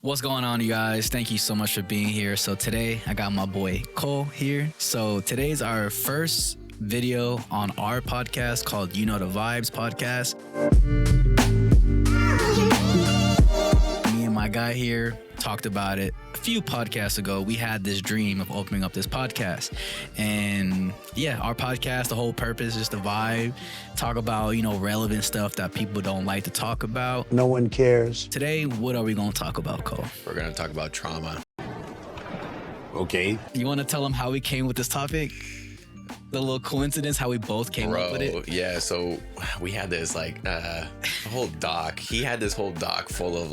What's going on, you guys? Thank you so much for being here. So today I got my boy Cole here. So today's our first video on our podcast called You Know the Vibes podcast. Me and my guy here talked about it a few podcasts ago. We had this dream of opening up this podcast, and yeah, our podcast, the whole purpose is to vibe, talk about, relevant stuff that people don't like to talk about. No one cares. Today, what are we going to talk about, Cole? We're going to talk about trauma. Okay. You want to tell them how we came with this topic? The little coincidence, how we both came up with it? Yeah, so we had this whole doc. He had this whole doc full of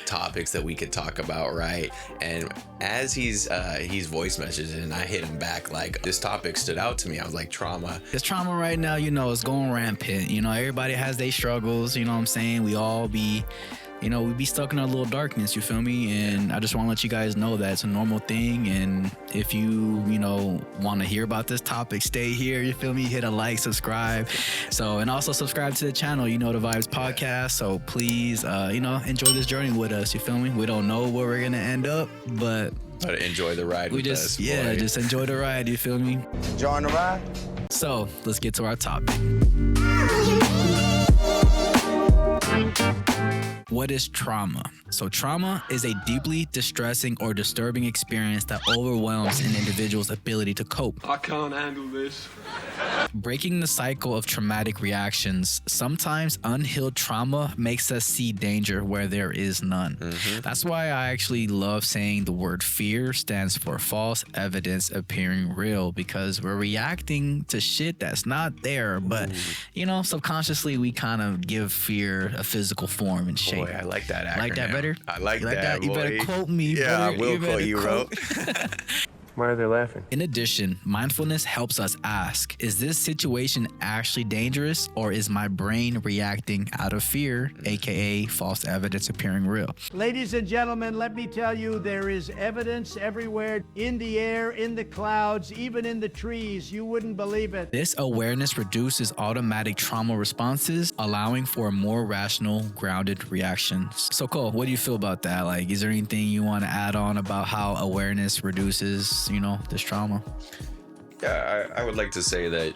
topics that we could talk about, right? And as he's voice messaging and I hit him back, this topic stood out to me. I was like, trauma. This trauma right now, is going rampant. Everybody has their struggles, you know what I'm saying? We all be... we be stuck in our little darkness, you feel me? And I just want to let you guys know that it's a normal thing. And if you, want to hear about this topic, stay here, you feel me? Hit a like, subscribe. And also subscribe to the channel, You Know the Vibes podcast. So please, enjoy this journey with us, you feel me? We don't know where we're going to end up, but enjoy the ride with us, boy. Yeah, just enjoy the ride, you feel me? Enjoying the ride? So let's get to our topic. What is trauma? So trauma is a deeply distressing or disturbing experience that overwhelms an individual's ability to cope. I can't handle this. Breaking the cycle of traumatic reactions, sometimes unhealed trauma makes us see danger where there is none. That's why I actually love saying the word fear stands for false evidence appearing real, because we're reacting to shit that's not there, but subconsciously we kind of give fear a physical form and shape. Boy, I like that acronym. Like that better? I like that. that, You boy. better quote me. Yeah, I will quote you, bro. Why are they laughing? In addition, mindfulness helps us ask, is this situation actually dangerous, or is my brain reacting out of fear, aka false evidence appearing real? Ladies and gentlemen, let me tell you, there is evidence everywhere, in the air, in the clouds, even in the trees. You wouldn't believe it. This awareness reduces automatic trauma responses, allowing for more rational, grounded reactions. So Cole, what do you feel about that? Is there anything you want to add on about how awareness reduces this trauma? Yeah, I would like to say that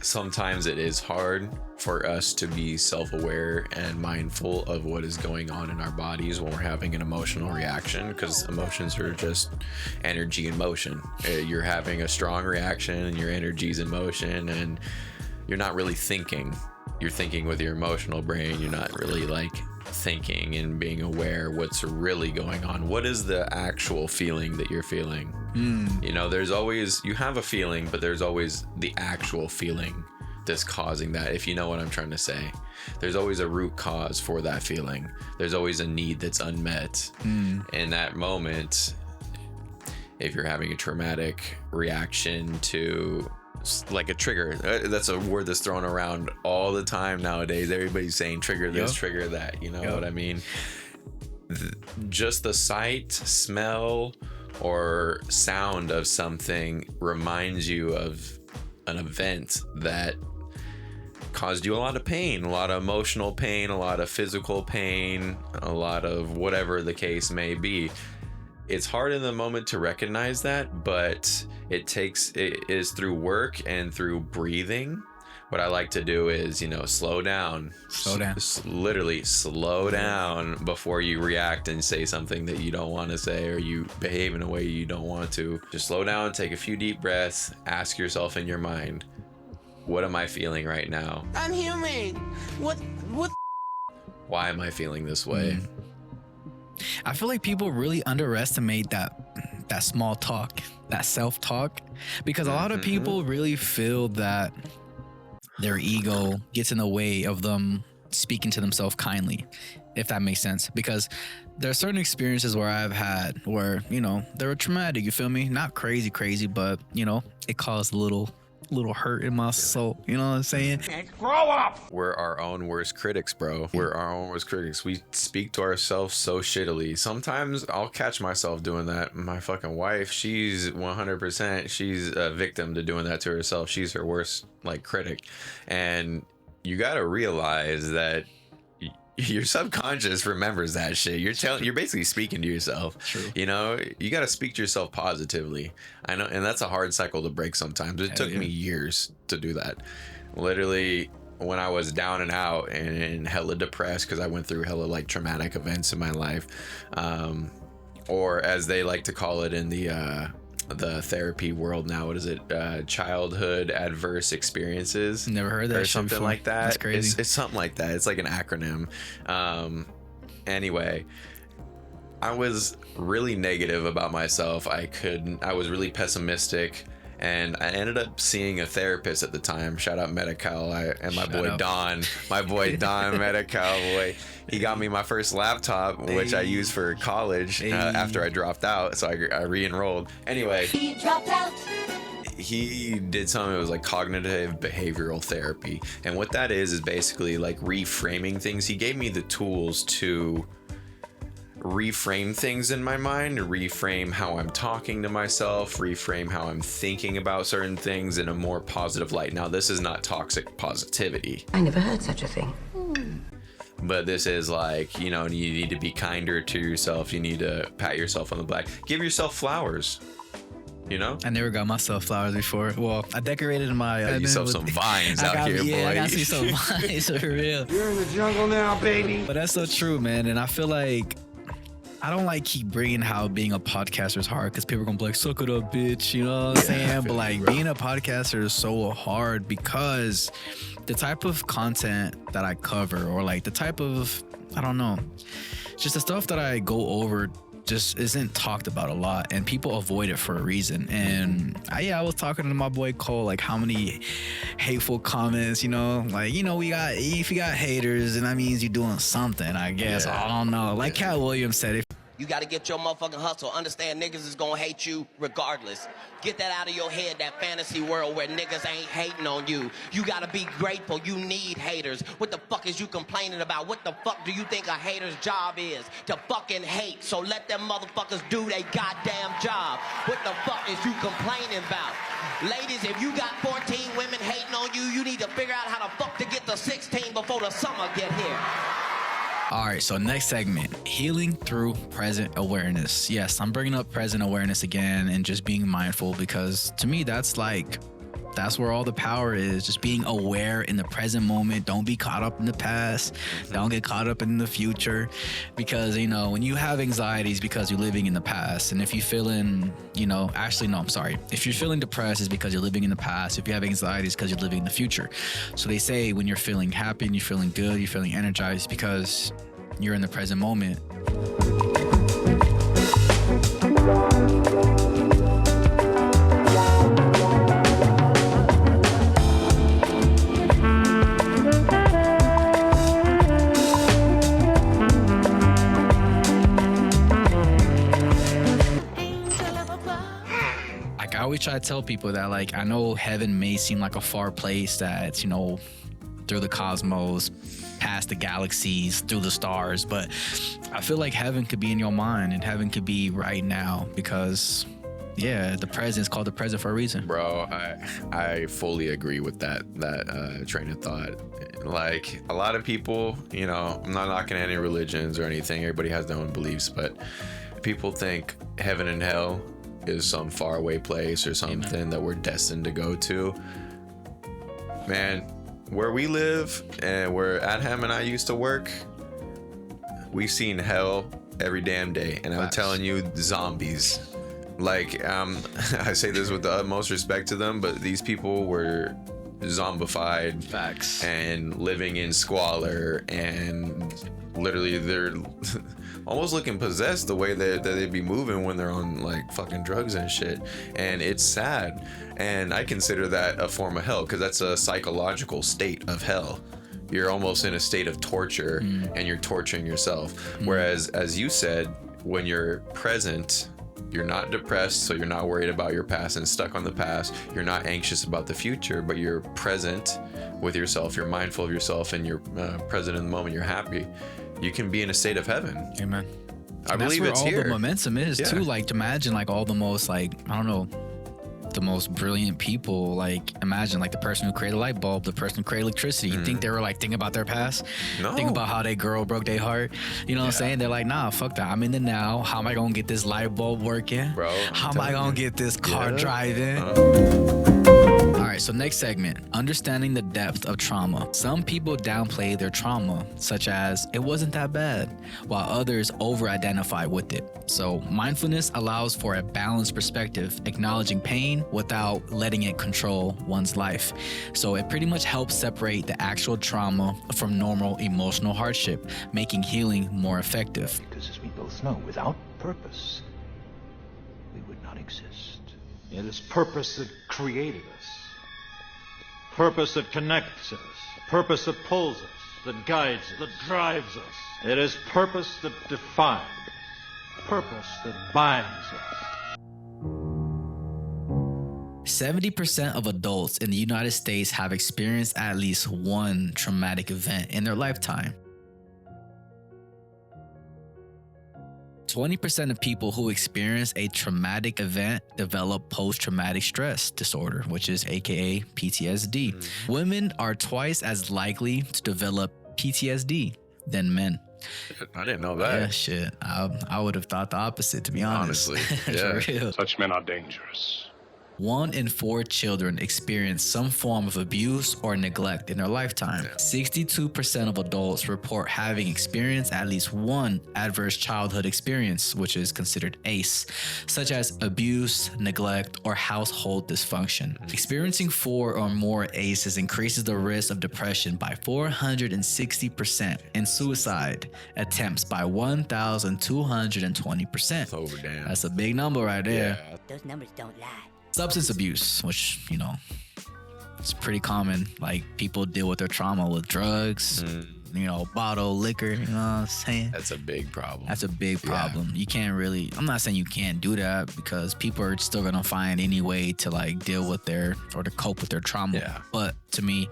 sometimes it is hard for us to be self-aware and mindful of what is going on in our bodies when we're having an emotional reaction, because emotions are just energy in motion. You're having a strong reaction and your energy's in motion, and you're not really thinking. You're thinking with your emotional brain. You're not really thinking and being aware what's really going on. What is the actual feeling that you're feeling? There's always, you have a feeling, but there's always the actual feeling that's causing that, if you know what I'm trying to say. There's always a root cause for that feeling. There's always a need that's unmet. In that moment, if you're having a traumatic reaction to a trigger, that's a word that's thrown around all the time nowadays. Everybody's saying trigger this, trigger that, what I mean? Just the sight, smell, or sound of something reminds you of an event that caused you a lot of pain, a lot of emotional pain, a lot of physical pain, a lot of whatever the case may be. It's hard in the moment to recognize that, but it is through work and through breathing. What I like to do is, slow down. Literally slow down before you react and say something that you don't want to say, or you behave in a way you don't want to. Just slow down, take a few deep breaths, ask yourself in your mind, what am I feeling right now? I'm human. What? Why am I feeling this way? I feel like people really underestimate that small talk, that self-talk, because a lot of people really feel that their ego gets in the way of them speaking to themselves kindly, if that makes sense. Because there are certain experiences where I've had where, they were traumatic, you feel me? Not crazy, but, it caused a little hurt in my soul. You know what I'm saying? Grow up. We're our own worst critics, bro. We're our own worst critics. We speak to ourselves so shittily. Sometimes I'll catch myself doing that. My fucking wife, she's 100%, she's a victim to doing that to herself. She's her worst critic. And you got to realize that your subconscious remembers that shit. You're basically speaking to yourself. True. You know, you got to speak to yourself positively. I know, and that's a hard cycle to break sometimes. It took me years to do that. Literally, when I was down and out and hella depressed because I went through hella like traumatic events in my life, or as they like to call it in the therapy world now, what is it? Childhood adverse experiences. Never heard that or shit something before. like that. That's crazy. It's something like that. It's like an acronym. Anyway, I was really negative about myself. I was really pessimistic, and I ended up seeing a therapist at the time. Shout out Medi-Cal. And my boy Don Medi-Cal, boy. He got me my first laptop, which I used for college after I dropped out. So I re-enrolled. Anyway, He dropped out. he did something that was like cognitive behavioral therapy. And what that is basically like reframing things. He gave me the tools to reframe things in my mind, reframe how I'm talking to myself, reframe how I'm thinking about certain things in a more positive light. Now, this is not toxic positivity, I never heard such a thing. but this is like, you know, you need to be kinder to yourself. You need to pat yourself on the back. Give yourself flowers, you know? I never got myself flowers before. Well, I decorated my. Got yourself some vines out here, boy. I got to see some vines for real. You're in the jungle now, baby. But that's so true, man. And I feel like I don't like keep bringing how being a podcaster is hard because people are gonna be like, "Suck it up, bitch." You know what I'm saying? But like being a podcaster is so hard because the type of content that I cover, or like the type of, I don't know, just the stuff that I go over just isn't talked about a lot, and people avoid it for a reason. And I was talking to my boy Cole, like how many hateful comments, you know, like, you know, if you got haters, and that means you're doing something, I guess. Yeah. I don't know. Like Cat Williams said, if You got to get your motherfucking hustle. Understand niggas is going to hate you regardless. Get that out of your head, that fantasy world where niggas ain't hating on you. You got to be grateful. You need haters. What the fuck is you complaining about? What the fuck do you think a hater's job is? To fucking hate. So let them motherfuckers do their goddamn job. What the fuck is you complaining about? Ladies, if you got 14 women hating on you, you need to figure out how the fuck to get to 16 before the summer get here. All right, so next segment, healing through present awareness. Yes, I'm bringing up present awareness again and just being mindful, because to me, that's where all the power is, just being aware in the present moment. Don't be caught up in the past. Don't get caught up in the future, because, you know, when you have anxieties because you're living in the past, and if you're feeling, you know, actually, no, I'm sorry. If you're feeling depressed, it's because you're living in the past. If you have anxieties, because you're living in the future. So they say when you're feeling happy and you're feeling good, you're feeling energized because you're in the present moment. Like I always try to tell people that, like, I know heaven may seem like a far place that's, you know, through the cosmos, past the galaxies, through the stars, but I feel like heaven could be in your mind, and heaven could be right now, because the present is called the present for a reason. Bro, I fully agree with that train of thought. Like, a lot of people, you know, I'm not knocking any religions or anything, everybody has their own beliefs, but people think heaven and hell is some faraway place or something that we're destined to go to. Man, where we live and where Adham and I used to work, we've seen hell every damn day, and I'm telling you, zombies. Like, I say this with the utmost respect to them, but these people were zombified. Facts. And living in squalor, and literally they're almost looking possessed the way that they be moving when they're on like fucking drugs and shit. And it's sad, and I consider that a form of hell, because that's a psychological state of hell. You're almost in a state of torture, and you're torturing yourself. Whereas, as you said, when you're present, you're not depressed, so you're not worried about your past and stuck on the past. You're not anxious about the future, but you're present with yourself. You're mindful of yourself, and you're present in the moment. You're happy. You can be in a state of heaven. Amen. I believe it's all here. the momentum is too. Like, to imagine like all the most, like, I don't know, the most brilliant people. Like, imagine like the person who created a light bulb, the person who created electricity. You think they were like thinking about their past? No. Think about how their girl broke their heart. You know what I'm saying? They're like, nah, fuck that. I'm in the now. How am I gonna get this light bulb working? Bro, how am I gonna get this car driving? All right, so next segment, understanding the depth of trauma. Some people downplay their trauma, such as it wasn't that bad, while others over-identify with it. So mindfulness allows for a balanced perspective, acknowledging pain without letting it control one's life. So it pretty much helps separate the actual trauma from normal emotional hardship, making healing more effective. Because as we both know, without purpose, we would not exist. It is purpose that created us. Purpose that connects us. Purpose that pulls us, that guides us, that drives us. It is purpose that defines. Purpose that binds us. 70% of adults in the United States have experienced at least one traumatic event in their lifetime. 20% of people who experience a traumatic event develop post-traumatic stress disorder, which is aka PTSD. Women are twice as likely to develop PTSD than men. I didn't know that. Yeah, shit. I would have thought the opposite, to be honest. Honestly, yeah. For real. Such men are dangerous. 1 in 4 children experience some form of abuse or neglect in their lifetime. 62% of adults report having experienced at least one adverse childhood experience, which is considered ACE, such as abuse, neglect, or household dysfunction. Experiencing 4 or more ACEs increases the risk of depression by 460% and suicide attempts by 1,220%. Oh, damn. That's a big number right there. Yeah. Those numbers don't lie. Substance abuse, which, you know, it's pretty common. Like, people deal with their trauma with drugs, you know, bottle, liquor, you know what I'm saying? That's a big problem. That's a big problem. You can't really, I'm not saying you can't do that, because people are still gonna find any way to like deal with their, or to cope with their trauma. Yeah. But to me,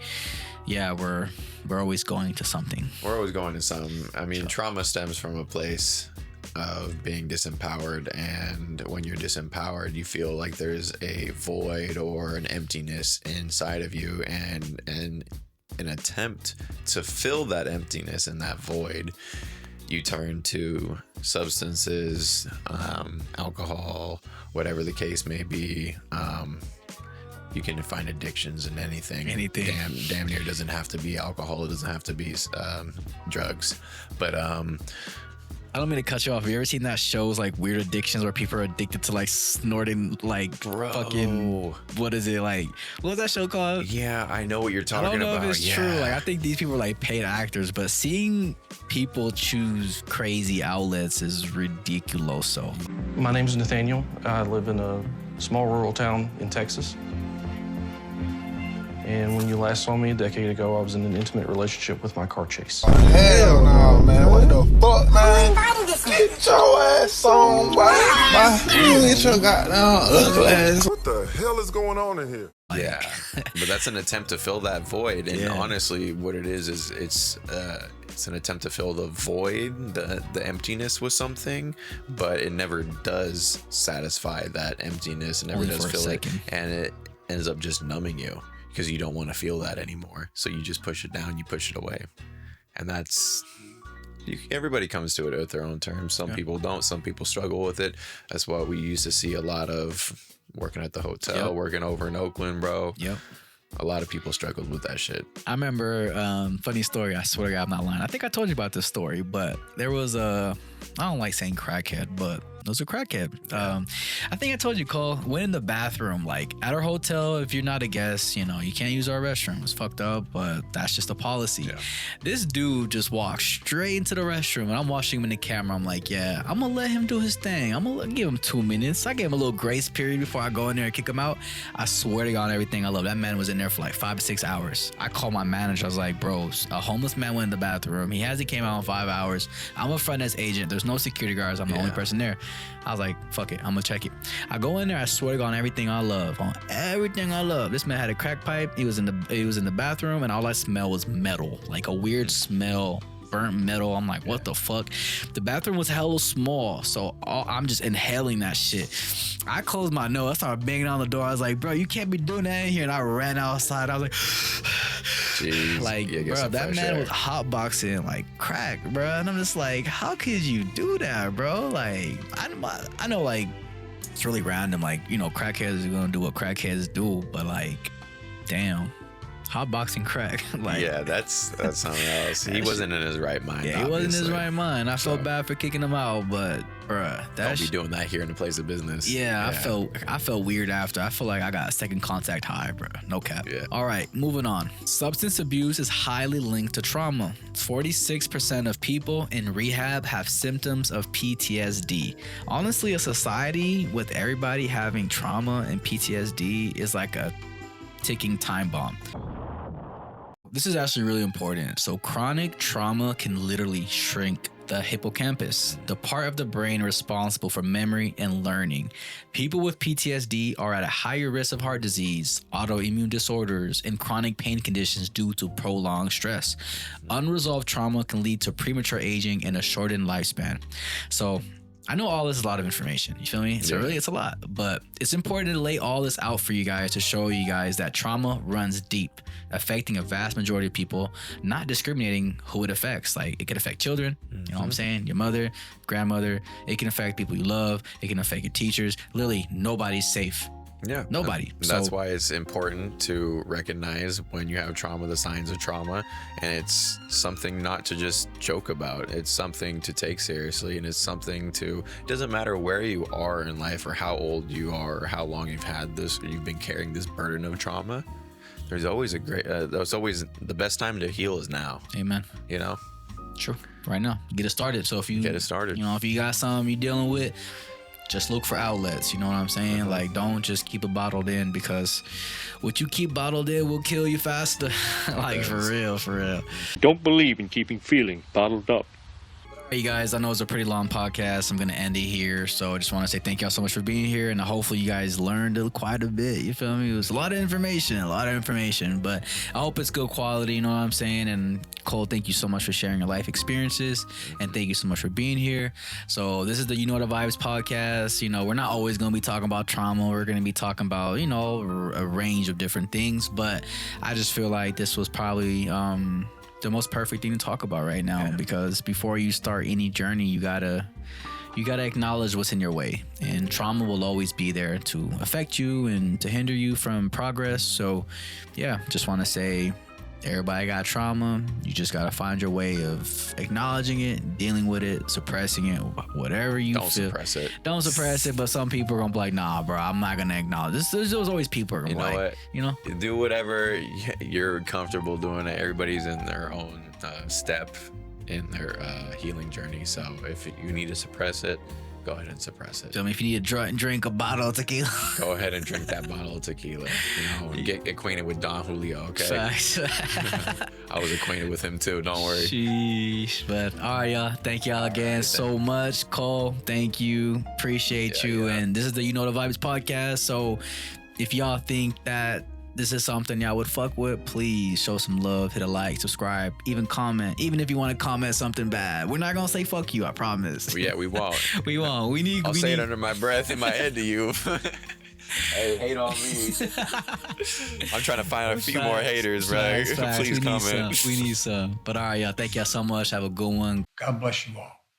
yeah, we're always going to something. We're always going to some. I mean, trauma stems from a place of being disempowered, and when you're disempowered, you feel like there's a void or an emptiness inside of you, and an attempt to fill that emptiness and that void, you turn to substances, alcohol, whatever the case may be. You can find addictions in anything. Damn near doesn't have to be alcohol. It doesn't have to be drugs. But I don't mean to cut you off. Have you ever seen that shows like Weird Addictions where people are addicted to like snorting like fucking, what is it, like, what was that show called? Yeah, I know what you're talking about. I don't know if it's yeah. true. Like, I think these people are like paid actors, but seeing people choose crazy outlets is ridiculous. So My name's Nathaniel. I live in a small rural town in Texas. And when you last saw me a decade ago, I was in an intimate relationship with my car chase. Hell no, man. What the fuck, man? Get your ass on, boy. Get your goddamn ugly ass. What the hell is going on in here? Yeah, but that's an attempt to fill that void, and honestly, what it is it's an attempt to fill the void, the emptiness with something, but it never does satisfy that emptiness. It never does fill it, and it ends up just numbing you because you don't want to feel that anymore. So you just push it down, you push it away, and that's. Everybody comes to it at their own terms. Some people don't. Some people struggle with it. That's what we used to see a lot of working at the hotel, working over in Oakland, bro. Yep. A lot of people struggled with that shit. I remember, funny story, I swear to God, I'm not lying. I think I told you about this story, but there was I don't like saying crackhead, but it was a crackhead. I think I told you, Cole, went in the bathroom, like at our hotel, if you're not a guest, you know, you can't use our restroom. It's fucked up, but that's just a policy. Yeah. This dude just walked straight into the restroom, and I'm watching him in the camera. I'm like, yeah, I'm gonna let him do his thing. I'm gonna give him 2 minutes. I gave him a little grace period before I go in there and kick him out. I swear to God, on everything I love, that man was in there for like 5 to 6 hours. I called my manager. I was like, bro, a homeless man went in the bathroom. He hasn't came out in 5 hours. I'm a front desk agent. There's no security guards. I'm the only person there. I was like, fuck it, I'm gonna check it. I go in there, I swear to God, on everything I love. This man had a crack pipe. He was in the bathroom, and all I smelled was metal, like a weird smell burnt metal. I'm like, what the fuck? The bathroom was hella small, so I'm just inhaling that shit. I closed my nose. I started banging on the door. I was like, bro, you can't be doing that in here. And I ran outside. I was like, jeez, like, bro, that man was hotboxing like crack, bro. And I'm just like, how could you do that, bro? Like, I know, like, it's really random. Like, you know, crackheads are gonna do what crackheads do, but like, damn. Hotboxing crack. Like, yeah, that's something else. He wasn't in his right mind. Yeah, he wasn't in his right mind. I felt bad for kicking him out, but bruh, don't be doing that here in the place of business. Yeah, I felt weird after. I feel like I got a second contact high, bro. No cap. Yeah. All right, moving on. Substance abuse is highly linked to trauma. 46% of people in rehab have symptoms of PTSD. Honestly, a society with everybody having trauma and PTSD is like a ticking time bomb. This is actually really important. So chronic trauma can literally shrink the hippocampus, the part of the brain responsible for memory and learning. People with PTSD are at a higher risk of heart disease, autoimmune disorders, and chronic pain conditions due to prolonged stress. Unresolved trauma can lead to premature aging and a shortened lifespan. So I know all this is a lot of information. You feel me? So really, it's a lot, but it's important to lay all this out for you guys to show you guys that trauma runs deep, affecting a vast majority of people, not discriminating who it affects. Like, it can affect children, you know what I'm saying? Your mother, grandmother. It can affect people you love. It can affect your teachers. Literally, nobody's safe. Yeah. Nobody. That's why it's important to recognize when you have trauma, the signs of trauma, and it's something not to just joke about. It's something to take seriously, and it's something to, it doesn't matter where you are in life or how old you are or how long you've had this, or you've been carrying this burden of trauma. There's always there's always the best time to heal is now. Amen. You know? True. Right now. Get it started. So if you get it started, you know, if you got something you're dealing with, just look for outlets, you know what I'm saying? Like, don't just keep it bottled in, because what you keep bottled in will kill you faster. Like, for real, for real. Don't believe in keeping feelings bottled up. Hey, you guys, I know it's a pretty long podcast. I'm going to end it here. So I just want to say thank y'all so much for being here. And hopefully you guys learned quite a bit. You feel me? It was a lot of information, but I hope it's good quality. You know what I'm saying? And Cole, thank you so much for sharing your life experiences. And thank you so much for being here. So this is the You Know the Vibes podcast. You know, we're not always going to be talking about trauma. We're going to be talking about, you know, a range of different things. But I just feel like this was probably the most perfect thing to talk about right now, because before you start any journey, you gotta acknowledge what's in your way, and trauma will always be there to affect you and to hinder you from progress. So yeah, just want to say, everybody got trauma. You just gotta find your way of acknowledging it, dealing with it, suppressing it, whatever you feel. Don't suppress it. But some people are gonna be like, nah, bro, I'm not gonna acknowledge this. There's always people who are gonna be like, you know, do whatever you're comfortable doing. Everybody's in their own step in their healing journey. So if you need to suppress it, go ahead and suppress it. So if you need to drink a bottle of tequila, go ahead and drink that bottle of tequila. You know, and get acquainted with Don Julio, okay? Facts. I was acquainted with him too, don't worry. Sheesh. But all right, y'all. Thank y'all again so much. Cole, thank you. Appreciate you. Yeah. And this is the You Know the Vibes podcast. So if y'all think that this is something y'all would fuck with, please show some love, hit a like, subscribe, even comment. Even if you want to comment something bad, we're not gonna say fuck you, I promise. Yeah, we won't. We won't. I'll say it under my breath in my head to you. Hey, hate on me. I'm trying to find a few more haters, right? Please comment. We need some. But all right, y'all. Thank y'all so much. Have a good one. God bless you all.